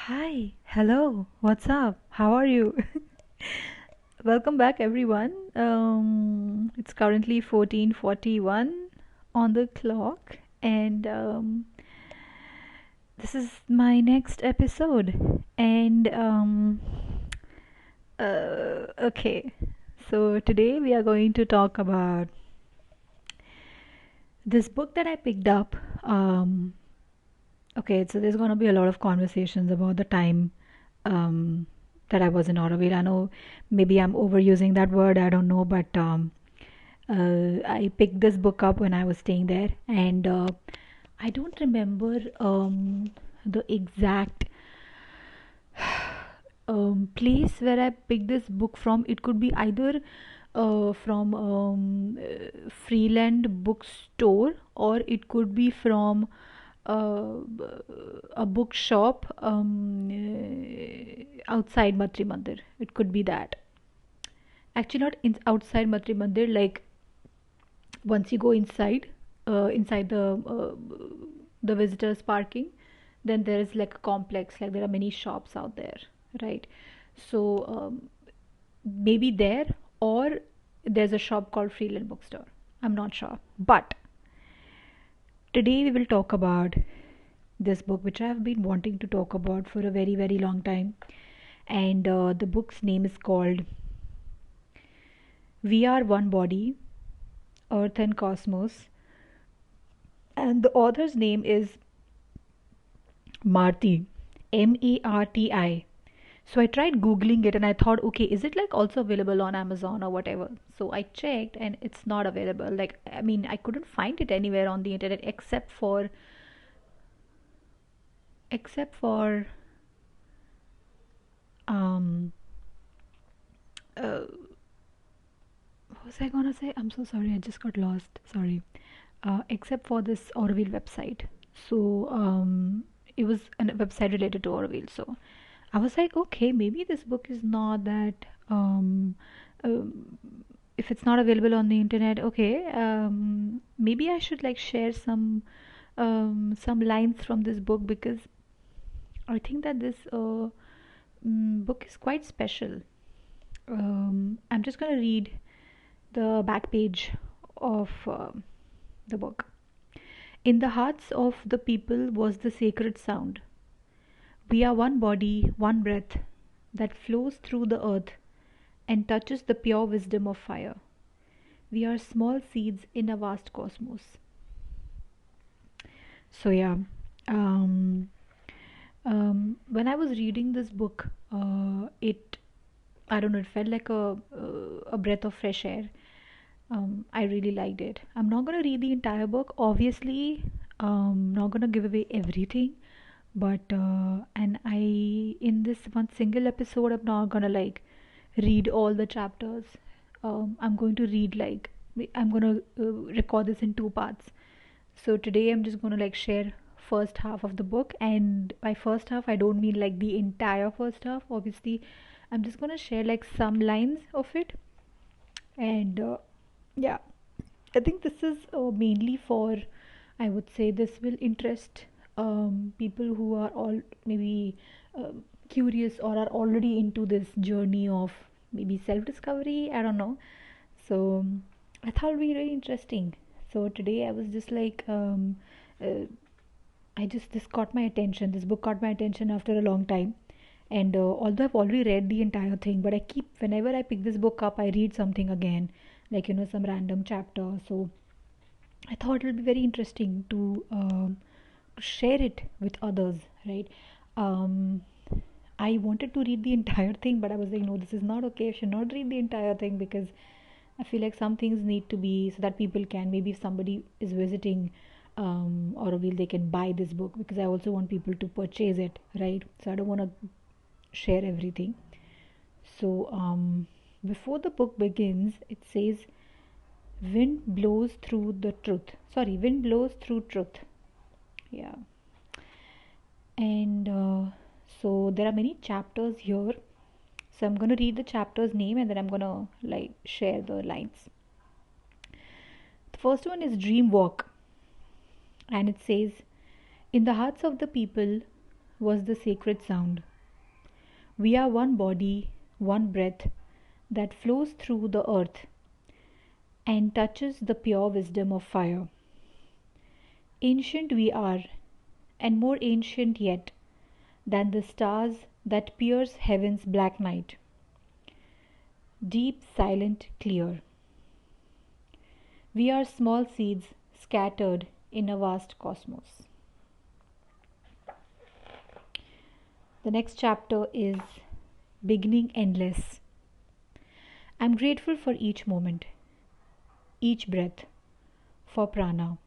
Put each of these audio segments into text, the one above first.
Hi, hello, what's up? How are you? Welcome back, everyone. It's currently 14:41 on the clock, and this is my next episode. And okay, so today we are going to talk about this book that I picked up. Okay, so there's going to be a lot of conversations about the time um, that I was in Auroville. I know maybe I'm overusing that word, I don't know, but I picked this book up when I was staying there, and I don't remember the exact place where I picked this book from. It could be either from Freeland bookstore, or it could be from uh, a bookshop outside Matri Mandir. It could be that. Actually, not outside Matri Mandir. Like once you go inside the visitors parking, then there is like a complex. Like there are many shops out there, right? So maybe there, or there's a shop called Freeland Bookstore. I'm not sure, but today we will talk about this book which I have been wanting to talk about for a very, very long time. And the book's name is called We Are One Body, Earth and Cosmos. And the author's name is Marti, Marti. So I tried Googling it and I thought, okay, is it like also available on Amazon or whatever? So I checked and it's not available. Like, I mean, I couldn't find it anywhere on the internet except for um uh, what was I gonna say? I'm so sorry, I just got lost. Sorry. Except for this Orville website. So it was a website related to Orville. So I was like, okay, maybe this book is not that. If it's not available on the internet, okay, maybe I should like share some lines from this book because I think that this book is quite special. I'm just gonna read the back page of the book. In the hearts of the people was the sacred sound. We are one body, one breath that flows through the earth and touches the pure wisdom of fire. We are small seeds in a vast cosmos. So, yeah, um, when I was reading this book, I don't know, it felt like a breath of fresh air. I really liked it. I'm not gonna read the entire book, obviously. Not gonna give away everything, but and I in this one single episode, I'm not gonna like read all the chapters. I'm going to read like I'm gonna record this in two parts. So today I'm just gonna like share first half of the book, and by first half I don't mean like the entire first half. Obviously, I'm just gonna share like some lines of it, and yeah, I think this is mainly for, I would say, this will interest people who are all maybe curious or are already into this journey of maybe self discovery. I don't know. So I thought it would be really interesting. So today I was just like, uh, this caught my attention. This book caught my attention after a long time. And although I've already read the entire thing, but I keep, whenever I pick this book up, I read something again, like, some random chapter. So I thought it would be very interesting to share it with others, right? Um, I wanted to read the entire thing, but I was like, no, this is not okay. I should not read the entire thing because I feel like some things need to be so that people can, maybe if somebody is visiting or a wheel, they can buy this book because I also want people to purchase it, right? So I don't want to share everything. So before the book begins, it says, wind blows through the truth. Sorry, wind blows through truth. Yeah. And so there are many chapters here. So I'm going to read the chapter's name and then I'm going to like share the lines. The first one is Dream Walk, and it says, in the hearts of the people was the sacred sound. We are one body, one breath that flows through the earth and touches the pure wisdom of fire. Ancient we are, and more ancient yet than the stars that pierce heaven's black night. Deep, silent, clear. We are small seeds scattered in a vast cosmos. The next chapter is Beginning Endless. I'm grateful for each moment, each breath, for prana,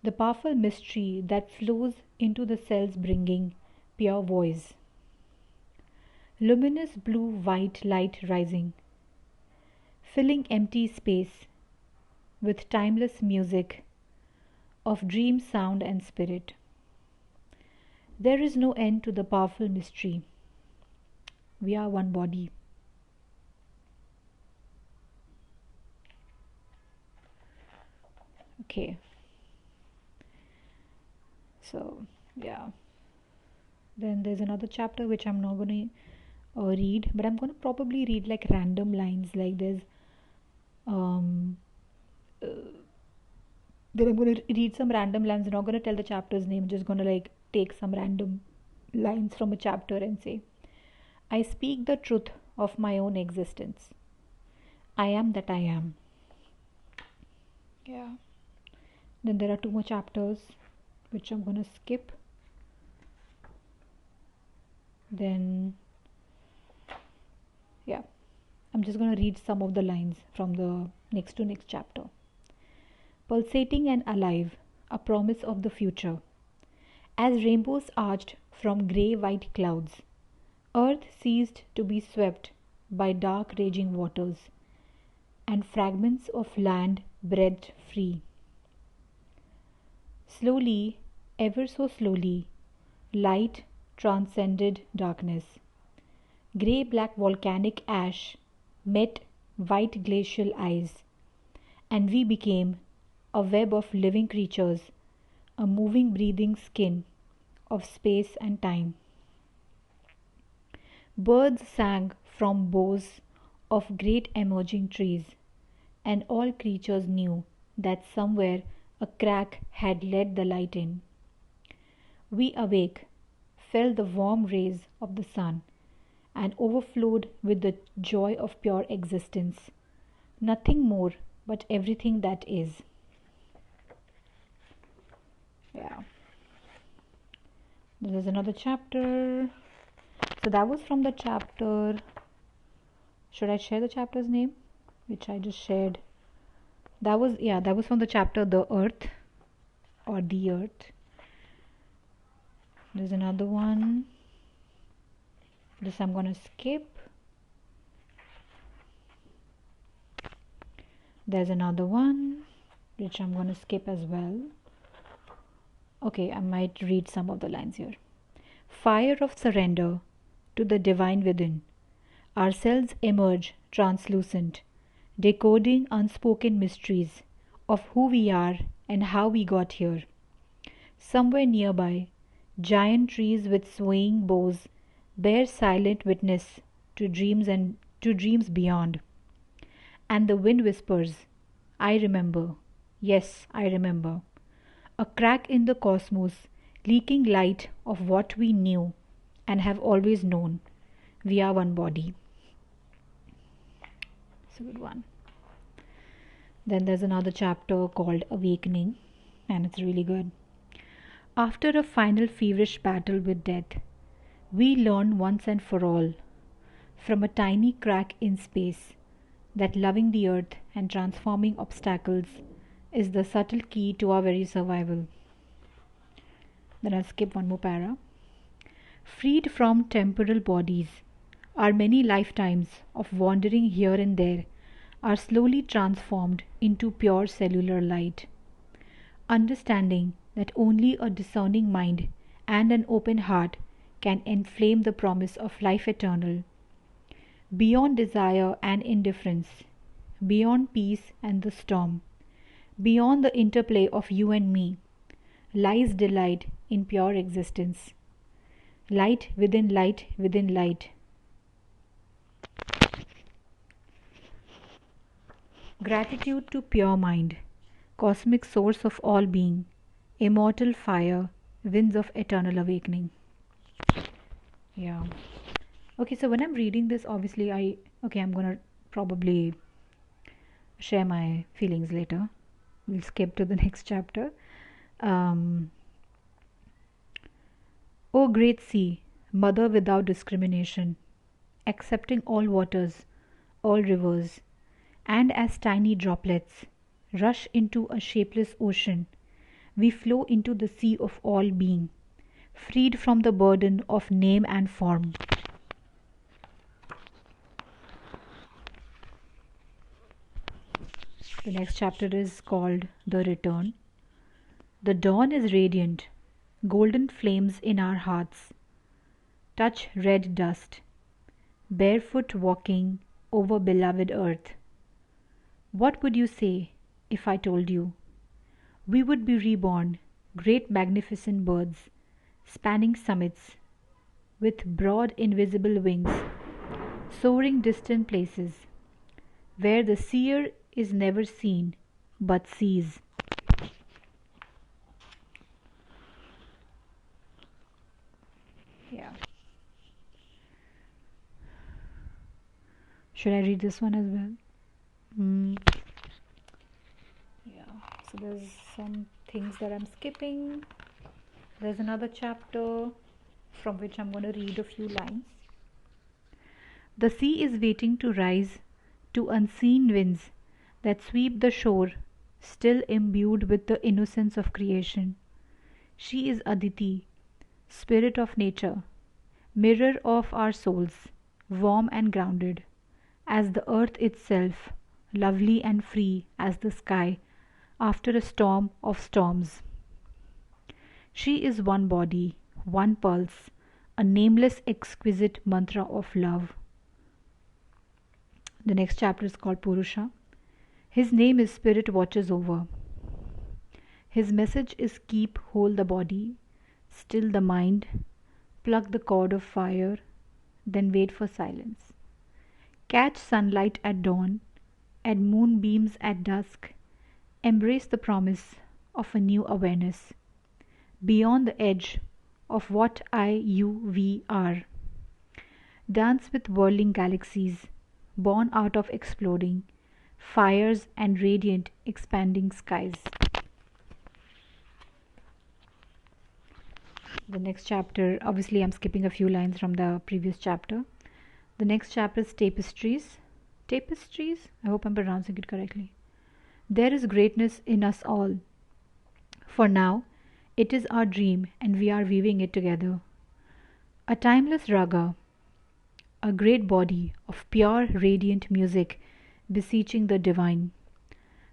the powerful mystery that flows into the cells bringing pure voice. Luminous blue-white light rising, filling empty space with timeless music of dream, sound and spirit. There is no end to the powerful mystery. We are one body. Okay. So, yeah. Then there's another chapter which I'm not going to read, but I'm going to probably read like random lines. Like there's then I'm going to read some random lines. I'm not going to tell the chapter's name. I'm just going to like take some random lines from a chapter and say, I speak the truth of my own existence. I am that I am. Yeah. Then there are 2 more chapters which I'm going to skip. Then, yeah, I'm just going to read some of the lines from the next to next chapter. Pulsating and alive, a promise of the future. As rainbows arched from grey-white clouds, earth ceased to be swept by dark raging waters, and fragments of land breathed free. Slowly, ever so slowly, light transcended darkness. Grey-black volcanic ash met white glacial ice, and we became a web of living creatures, a moving, breathing skin of space and time. Birds sang from boughs of great emerging trees, and all creatures knew that somewhere a crack had let the light in. We awake, felt the warm rays of the sun, and overflowed with the joy of pure existence. Nothing more, but everything that is. Yeah. This is another chapter. So that was from the chapter. Should I share the chapter's name? Which I just shared. That was from the chapter The Earth or The Earth. There's another one. This I'm gonna skip. There's another one which I'm gonna skip as well. Okay, I might read some of the lines here. Fire of surrender to the divine within. Ourselves emerge translucent, decoding unspoken mysteries of who we are and how we got here. Somewhere nearby, giant trees with swaying boughs bear silent witness to dreams beyond. And the wind whispers, I remember. Yes, I remember. A crack in the cosmos, leaking light of what we knew and have always known. We are one body. It's a good one. Then there's another chapter called Awakening, and it's really good. After a final feverish battle with death, we learn once and for all, from a tiny crack in space, that loving the earth and transforming obstacles is the subtle key to our very survival. Then I'll skip one more para. Freed from temporal bodies, our many lifetimes of wandering here and there are slowly transformed into pure cellular light. Understanding that only a discerning mind and an open heart can enflame the promise of life eternal. Beyond desire and indifference, beyond peace and the storm, beyond the interplay of you and me, lies delight in pure existence. Light within light within light. Gratitude to pure mind, cosmic source of all being, immortal fire, winds of eternal awakening. Yeah. Okay, so when I'm reading this, obviously I'm gonna probably share my feelings later. We'll skip to the next chapter. Um, O great sea, mother without discrimination, accepting all waters, all rivers, and as tiny droplets rush into a shapeless ocean, we flow into the sea of all being, freed from the burden of name and form. The next chapter is called The Return. The dawn is radiant, golden flames in our hearts. Touch red dust, barefoot walking over beloved earth. What would you say if I told you we would be reborn, great magnificent birds, spanning summits, with broad invisible wings, soaring distant places, where the seer is never seen but sees. Yeah. Should I read this one as well? Mm. Yeah. So there's some things that I'm skipping. There's another chapter from which I'm going to read a few lines. The sea is waiting to rise to unseen winds that sweep the shore, still imbued with the innocence of creation. She is Aditi, spirit of nature, mirror of our souls, warm and grounded, as the earth itself, lovely and free as the sky after a storm of storms. She is one body, one pulse, a nameless exquisite mantra of love. The next chapter is called Purusha. His name is Spirit Watches Over. His message is keep whole the body, still the mind, pluck the cord of fire, then wait for silence. Catch sunlight at dawn, and moonbeams at dusk. Embrace the promise of a new awareness, beyond the edge of what I, you, we are. Dance with whirling galaxies, born out of exploding fires and radiant expanding skies. The next chapter, obviously I'm skipping a few lines from the previous chapter. The next chapter is Tapestries. Tapestries? I hope I'm pronouncing it correctly. There is greatness in us all. For now, it is our dream and we are weaving it together. A timeless raga, a great body of pure radiant music beseeching the divine.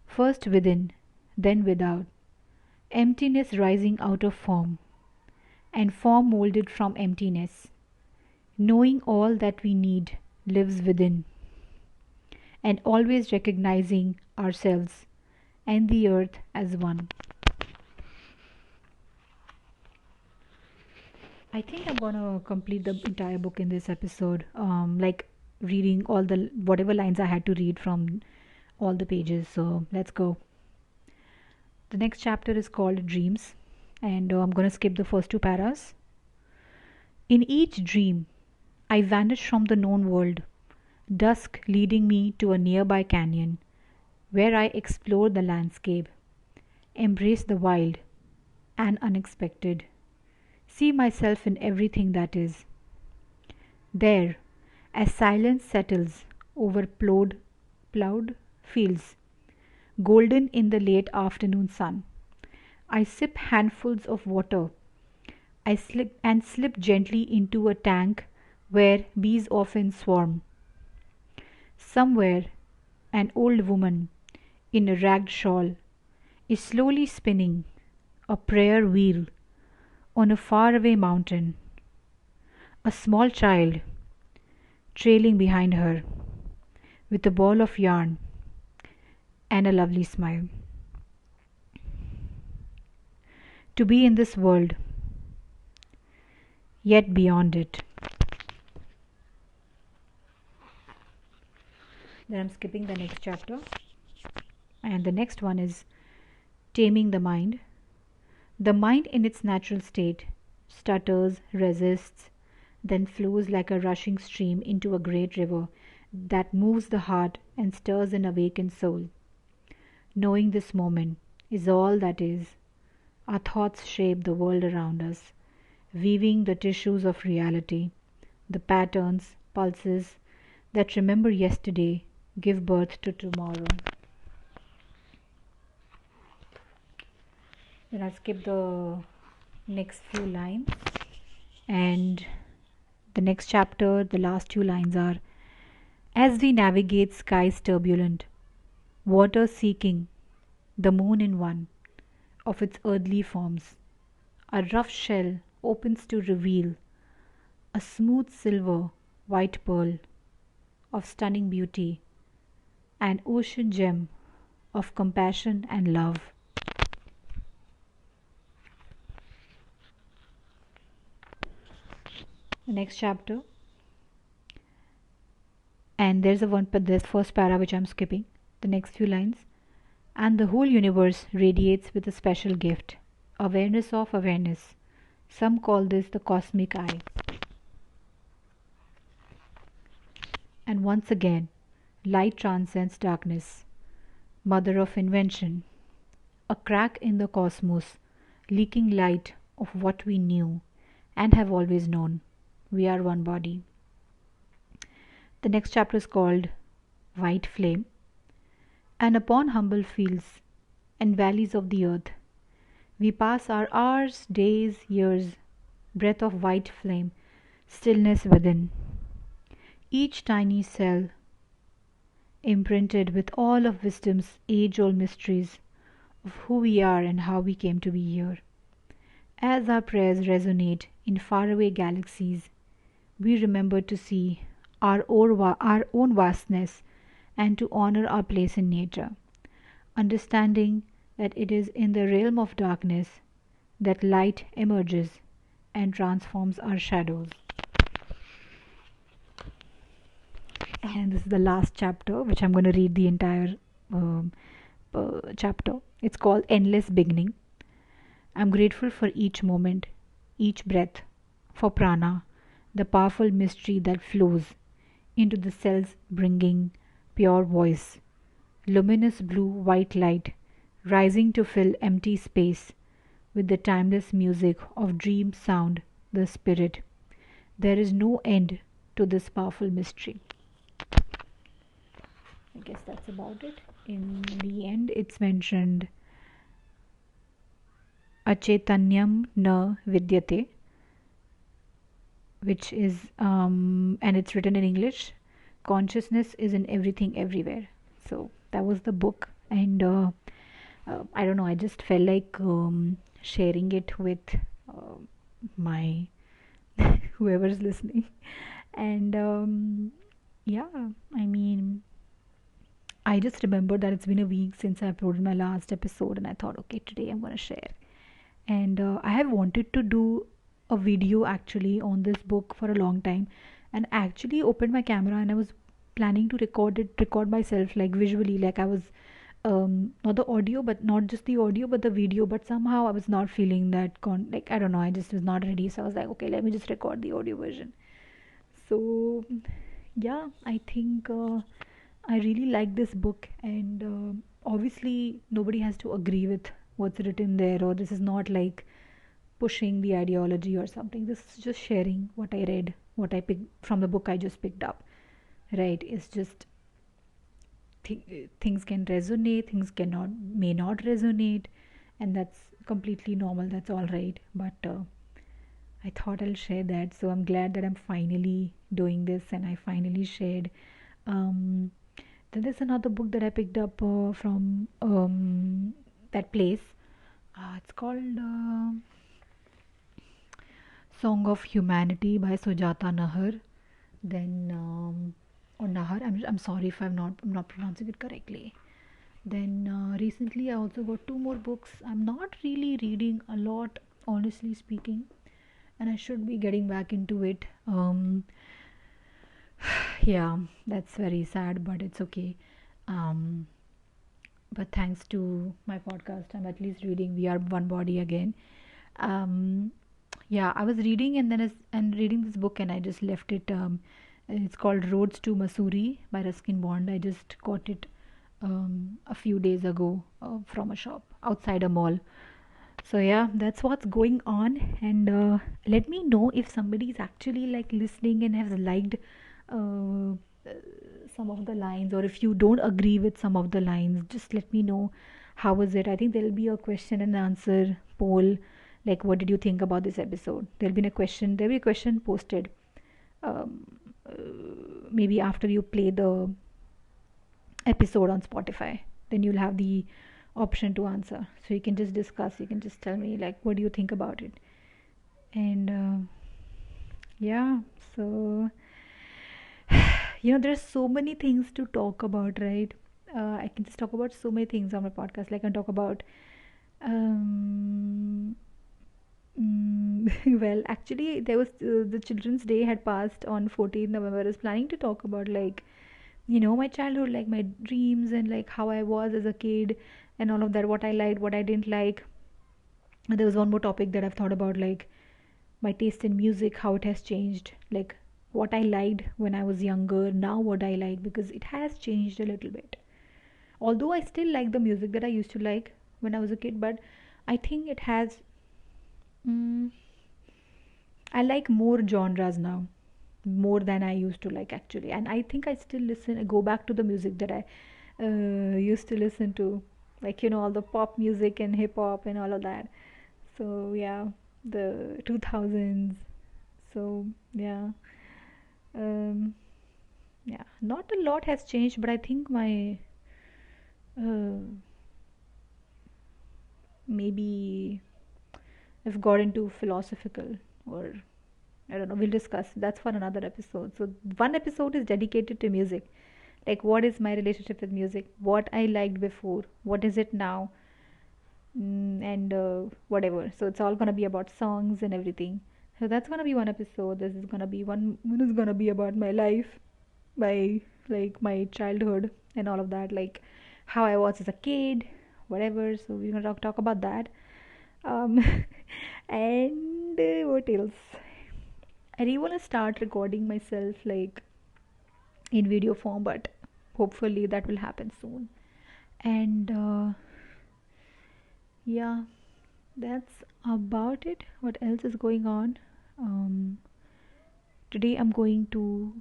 First within, then without. Emptiness rising out of form, and form molded from emptiness. Knowing all that we need lives within, and always recognizing ourselves and the earth as one. I think I'm gonna complete the entire book in this episode. Like reading all the whatever lines I had to read from all the pages. So let's go. The next chapter is called Dreams, and I'm gonna skip the first two paras. In each dream, I vanish from the known world, dusk leading me to a nearby canyon, where I explore the landscape, embrace the wild and unexpected, see myself in everything that is. There, as silence settles over plowed fields, golden in the late afternoon sun, I sip handfuls of water. I slip gently into a tank where bees often swarm. Somewhere, an old woman in a ragged shawl is slowly spinning a prayer wheel on a faraway mountain. A small child trailing behind her with a ball of yarn and a lovely smile. To be in this world, yet beyond it. Then I'm skipping the next chapter, and the next one is Taming the Mind. The mind in its natural state stutters, resists, then flows like a rushing stream into a great river that moves the heart and stirs an awakened soul. Knowing this moment is all that is. Our thoughts shape the world around us, weaving the tissues of reality. The patterns, pulses that remember yesterday give birth to tomorrow. Then I'll skip the next few lines, and the next chapter, the last two lines are: As we navigate skies turbulent, water seeking, the moon in one of its earthly forms, a rough shell opens to reveal a smooth silver, white pearl of stunning beauty, an ocean gem of compassion and love. The next chapter, and there's a one, but this first para which I'm skipping. The next few lines, and the whole universe radiates with a special gift, awareness of awareness. Some call this the cosmic eye. And once again, light transcends darkness, mother of invention, a crack in the cosmos, leaking light of what we knew and have always known. We are one body. The next chapter is called White Flame. And upon humble fields and valleys of the earth, we pass our hours, days, years, breath of white flame, stillness within. Each tiny cell imprinted with all of wisdom's age-old mysteries of who we are and how we came to be here. As our prayers resonate in faraway galaxies, we remember to see our own vastness and to honor our place in nature, understanding that it is in the realm of darkness that light emerges and transforms our shadows. And this is the last chapter, which I'm going to read the entire chapter. It's called Endless Beginning. I'm grateful for each moment, each breath, for prana, the powerful mystery that flows into the cells, bringing pure voice, luminous blue white light rising to fill empty space with the timeless music of dream sound, the spirit. There is no end to this powerful mystery. I guess that's about it. In the end, it's mentioned Achetanyam na vidyate, which is, and it's written in English, consciousness is in everything, everywhere. So that was the book, and I don't know, I just felt like sharing it with my whoever's listening. And yeah, I mean, I just remembered that it's been a week since I uploaded my last episode, and I thought, okay, today I'm going to share. And I have wanted to do a video actually on this book for a long time, and actually opened my camera and I was planning to record myself like visually, like I was not the audio, but not just the audio, but the video. But somehow I was not feeling that like, I don't know, I just was not ready. So I was like, okay, let me just record the audio version. So yeah, I think I really like this book, and obviously nobody has to agree with what's written there, or this is not like pushing the ideology or something. This is just sharing what I read, what I picked from the book I just picked up. Right? It's just things can resonate, things cannot, may not resonate, and that's completely normal. That's all right. But I thought I'll share that. So I'm glad that I'm finally doing this, and I finally shared. Then there's another book that I picked up from that place. It's called Song of Humanity by Sujata Nahar. Then or Nahar. I'm sorry if I'm not pronouncing it correctly. Then recently I also got two more books. I'm not really reading a lot, honestly speaking. and I should be getting back into it. Yeah, that's very sad, but it's okay. Um, but thanks to my podcast, I'm at least reading We Are One Body again. Um, yeah, I was reading and reading this book, and I just left it. It's called Roads to Missouri by Ruskin Bond. I just got it a few days ago from a shop outside a mall. So yeah, that's what's going on, and let me know if somebody is actually like listening and has liked uh, some of the lines, or if you don't agree with some of the lines, just let me know. How was it? I think there'll be a question and answer poll, like what did you think about this episode? There'll be a question posted, um, maybe after you play the episode on Spotify. Then you'll have the option to answer. So you can just discuss, you can just tell me, like, what do you think about it? And yeah, so, there's so many things to talk about, right? I can just talk about so many things on my podcast. Like, I can talk about, um, well, actually, there was the Children's Day had passed on 14th November. I was planning to talk about, like, my childhood, like my dreams, and like how I was as a kid, and all of that, what I liked, what I didn't like. And there was one more topic that I've thought about, like my taste in music, how it has changed, like what I liked when I was younger, now what I like, because it has changed a little bit. Although I still like the music that I used to like when I was a kid, but I think it has. mm, I like more genres now, more than I used to like actually. And I think I still go back to the music that I used to listen to, like all the pop music and hip hop and all of that. So yeah, the 2000s. So yeah, um, yeah, not a lot has changed, but I think my uh, maybe I've got into philosophical, or I don't know. We'll discuss. That's for another episode. So one episode is dedicated to music. Like, what is my relationship with music? What I liked before? What is it now? And whatever. So it's all gonna be about songs and everything. So that's gonna be one episode. This is gonna be one. One is gonna be about my life, my like my childhood and all of that. Like how I was as a kid, whatever. So we're gonna talk about that. Um, and what else? I really want to start recording myself like in video form, but hopefully that will happen soon. And yeah, that's about it. What else is going on? Um, Today I'm going to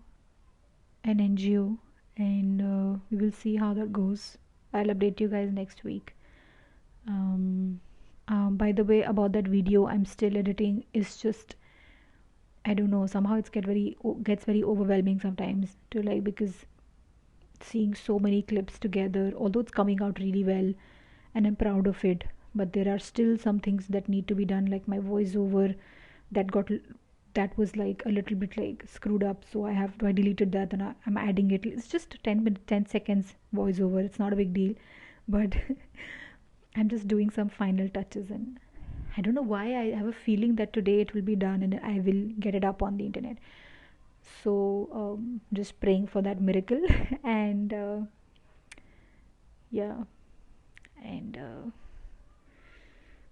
an NGO, and we will see how that goes. I'll update you guys next week. Um, by the way, about that video I'm still editing, is just I don't know. Somehow it's gets very overwhelming sometimes to like, because seeing so many clips together, although it's coming out really well and I'm proud of it, but there are still some things that need to be done, like my voiceover that got that was like a little bit like screwed up, so I deleted that, and I'm adding it. It's just 10 seconds voiceover, it's not a big deal, but I'm just doing some final touches, and I don't know why I have a feeling that today it will be done and I will get it up on the internet. So just praying for that miracle. And yeah, and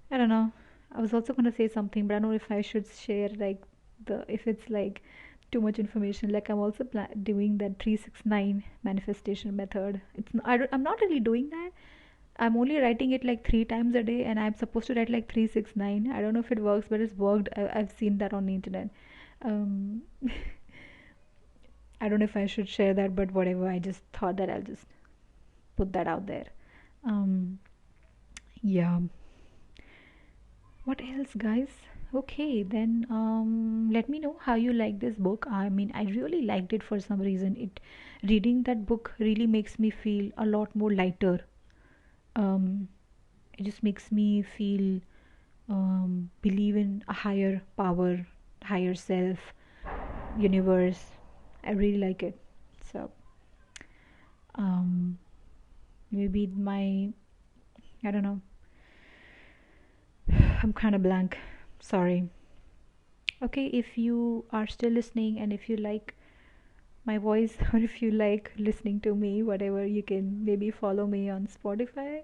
I don't know. I was also gonna say something, but I don't know if I should share like the if it's like too much information. Like I'm also doing that 369 manifestation method. I'm not really doing that. I'm only writing it like 3 times a day, and I'm supposed to write like 369. I don't know if it works, but it's worked. I've seen that on the internet. Um, I don't know if I should share that, but whatever. I just thought that I'll just put that out there. Um, yeah. What else, guys? Okay, then let me know how you like this book. I mean, I really liked it for some reason. Reading that book really makes me feel a lot more lighter. Um, it just makes me feel believe in a higher power, higher self, universe. I really like it. So um, maybe I don't know. I'm kind of blank. Sorry. Okay, if you are still listening and if you like my voice or if you like listening to me, whatever, you can maybe follow me on Spotify,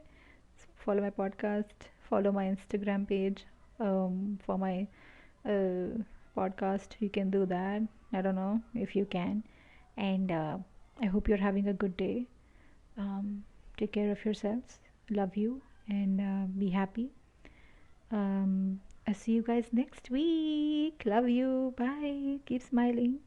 follow my podcast, follow my Instagram page for my uh, podcast. You can do that. I don't know if you can. And I hope you're having a good day. um, Take care of yourselves, love you, and be happy. I'll see you guys next week. Love you. Bye. Keep smiling.